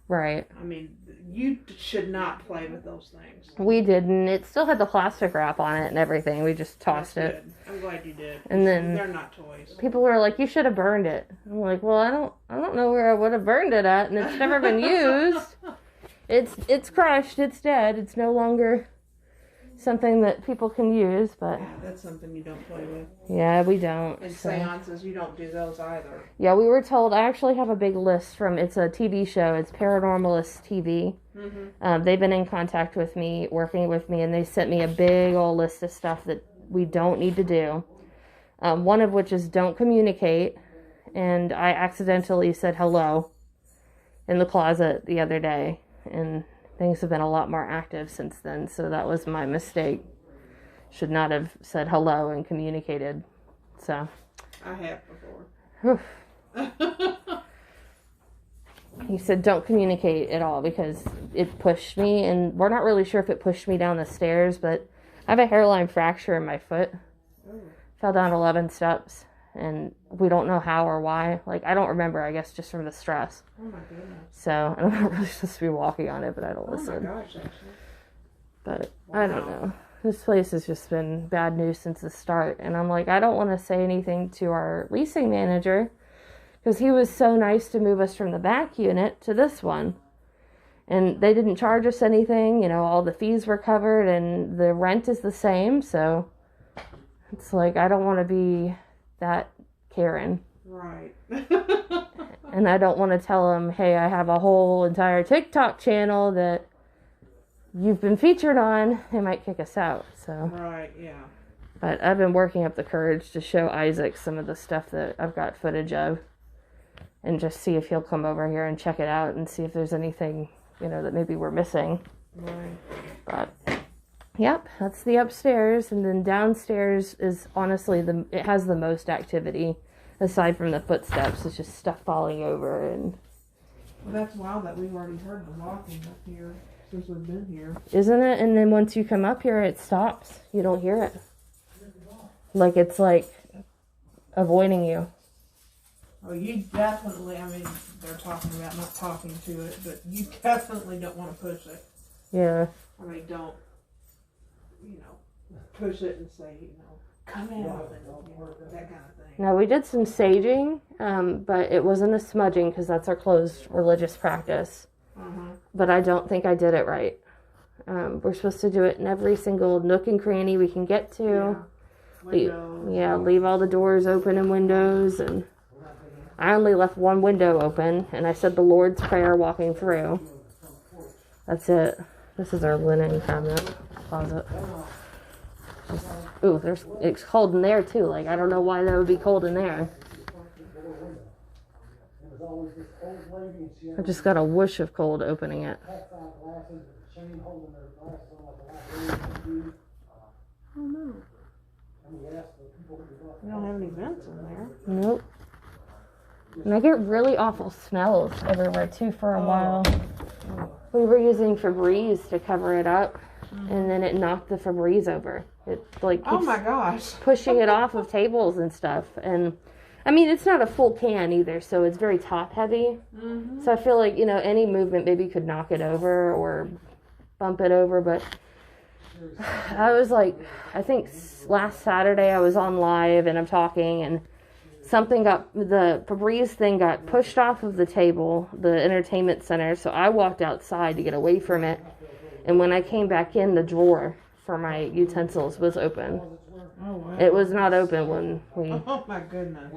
Right. I mean, you should not play with those things. We didn't. It still had the plastic wrap on it and everything. We just tossed it. Good. I'm glad you did. And then they're not toys. People were like, "You should have burned it." I'm like, "Well, I don't know where I would have burned it at, and it's never been used. It's crushed. It's dead. It's no longer something that people can use." But yeah, that's something you don't play with. Yeah, we don't. And seances, you don't do those either. Yeah, we were told. I actually have a big list from. It's a TV show. It's Paranormalist TV. Mm-hmm. They've been in contact with me, working with me, and they sent me a big old list of stuff that we don't need to do. One of which is don't communicate. And I accidentally said hello in the closet the other day, and things have been a lot more active since then, so that was my mistake. Should not have said hello and communicated. So I have before. He said don't communicate at all because it pushed me, and we're not really sure if it pushed me down the stairs, but I have a hairline fracture in my foot. Fell down 11 steps, and we don't know how or why. Like, I don't remember, I guess, just from the stress. Oh my goodness. So, I'm not really supposed to be walking on it, but I don't listen. Oh my gosh, actually. But, wow. I don't know. This place has just been bad news since the start. And I'm like, I don't want to say anything to our leasing manager, because he was so nice to move us from the back unit to this one. And they didn't charge us anything. You know, all the fees were covered, and the rent is the same, so it's like, I don't want to be that Karen. Right. And I don't want to tell him, hey, I have a whole entire TikTok channel that you've been featured on. They might kick us out. So. Right, yeah. But I've been working up the courage to show Isaac some of the stuff that I've got footage of, and just see if he'll come over here and check it out and see if there's anything, you know, that maybe we're missing. Right. But yep, that's the upstairs, and then downstairs is honestly it has the most activity, aside from the footsteps. It's just stuff falling over, and well, that's wild that we've already heard the walking up here since we've been here, isn't it? And then once you come up here, it stops. You don't hear it. Like it's like avoiding you. Oh, you definitely. I mean, they're talking about not talking to it, but you definitely don't want to push it. Yeah. I mean, don't. You know, push it and say, you know, come in, and, that kind of thing. No, we did some saging, but it wasn't a smudging because that's our closed religious practice. Uh-huh. But I don't think I did it right. We're supposed to do it in every single nook and cranny we can get to. Yeah. Leave all the doors open and windows, and I only left one window open, and I said the Lord's Prayer walking through. That's it. This is our linen cabinet closet. It's cold in there too. Like, I don't know why that would be cold in there. I just got a whoosh of cold opening it. Oh no. We don't have any vents in there. Nope. And I get really awful smells everywhere too for a while. We were using Febreze to cover it up, and then it knocked the Febreze over. It like keeps oh my gosh, pushing it off of tables and stuff. And I mean, it's not a full can either, so it's very top heavy. Mm-hmm. So I feel like, you know, any movement maybe could knock it over or bump it over. But I was like, I think last Saturday I was on live and I'm talking, and the Febreze thing got pushed off of the table, the entertainment center, so I walked outside to get away from it, and when I came back in, the drawer for my utensils was open. Oh, wow. It was not open when we... Oh my goodness.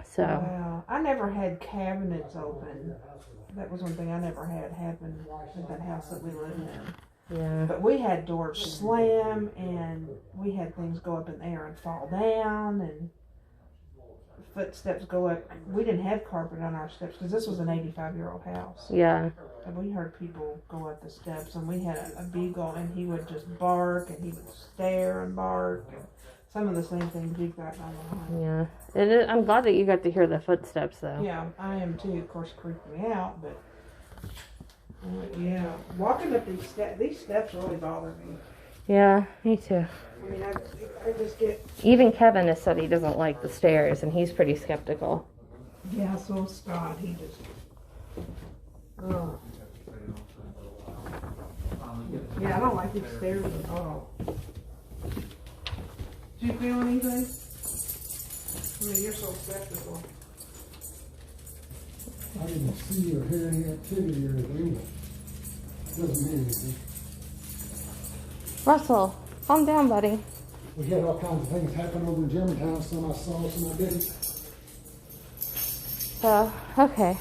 So... Wow. I never had cabinets open. That was one thing I never had happen in that house that we lived in. Yeah. But we had doors slam, and we had things go up in the air and fall down, and footsteps go up. We didn't have carpet on our steps because this was an 85-year-old house. Yeah. And we heard people go up the steps, and we had a beagle, and he would just bark, and he would stare and bark. And some of the same things you've got going on. Yeah. I'm glad that you got to hear the footsteps, though. Yeah, I am too. Of course, creeped me out, but yeah, walking up these steps really bother me. Yeah, me too. I mean, I just get... Even Kevin has said he doesn't like the stairs, and he's pretty skeptical. Yeah, so Scott, he just... These stairs are all. Do you feel anything? I mean, you're so skeptical. I didn't see or hear any activity or anything, but doesn't mean anything. Russell, calm down, buddy. We had all kinds of things happen over in Germantown. Some I saw, some I didn't. So, okay.